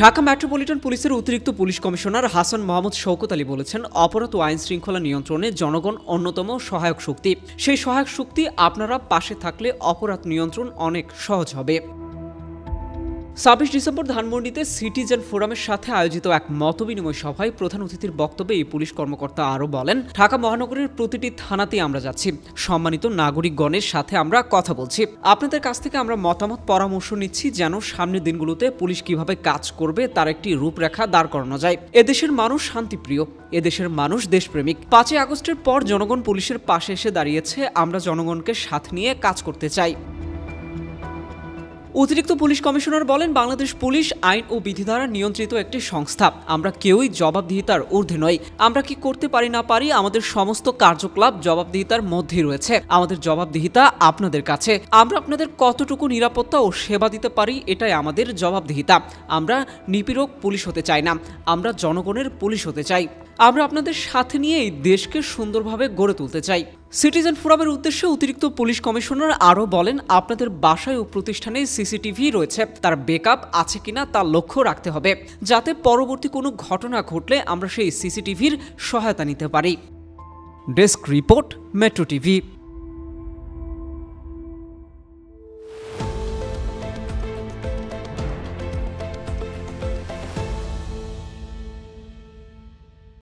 Dhaka metropolitan পুলিশের অতিরিক্ত police commissioner Hasan Mohammad Shawkat Ali বলেছেন, অপরাধ ও আইন শৃঙ্খলা নিয়ন্ত্রণে জনগণ অন্যতম সহায়ক শক্তি। সেই সহায়ক শক্তি আপনারা পাশে থাকলে অপরাধ নিয়ন্ত্রণ অনেক সহজ হবে। ২৬ ডিসেম্বর ধানমন্ডিতে সিটিজেন ফোরামের সাথে আয়োজিত এক মতবিনিময় সভায় প্রধান অতিথির বক্তব্যে এই পুলিশ কর্মকর্তা আরও বলেন, ঢাকা মহানগরের প্রতিটি থানাতেই আমরা যাচ্ছি, সম্মানিত নাগরিকগণের সাথে আমরা কথা বলছি। আপনাদের কাছ থেকে আমরা মতামত পরামর্শ নিচ্ছি যেন সামনের দিনগুলোতে পুলিশ কিভাবে কাজ করবে তার একটি রূপরেখা দাঁড় করানো যায়। এদেশের মানুষ শান্তিপ্রিয়, এদেশের মানুষ দেশপ্রেমিক। ৫ই আগস্টের পর জনগণ পুলিশের পাশে এসে দাঁড়িয়েছে, আমরা জনগণকে সাথে নিয়ে কাজ করতে চাই। অতিরিক্ত পুলিশ কমিশনার বলেন, বাংলাদেশ পুলিশ আইন ও বিধি দ্বারা নিয়ন্ত্রিত একটি সংস্থা। আমরা কেউই জবাবদিহিতার ঊর্ধ্বে নই। আমরা কি করতে পারি না পারি, আমাদের সমস্ত কার্যকলাপ জবাবদিহিতার মধ্যেই রয়েছে। আমাদের জবাবদিহিতা আপনাদের কাছে। আমরা আপনাদের কতটুকু নিরাপত্তা ও সেবা দিতে পারি, এটাই আমাদের জবাবদিহিতা। আমরা নিপীড়ক পুলিশ হতে চাই না, আমরা জনগণের পুলিশ হতে চাই। আমরা আপনাদের সাথে নিয়ে এই দেশকে সুন্দরভাবে গড়ে তুলতে চাই। সিটিজেন ফোরামের উদ্দেশ্যে অতিরিক্ত পুলিশ কমিশনার আরও বলেন, আপনাদের বাসায় ও প্রতিষ্ঠানে সিসিটিভি রয়েছে, তার ব্যাকআপ আছে কিনা তা লক্ষ্য রাখতে হবে, যাতে পরবর্তী কোনো ঘটনা ঘটলে আমরা সেই সিসিটিভির সহায়তা নিতে পারি। Desk report, metro TV.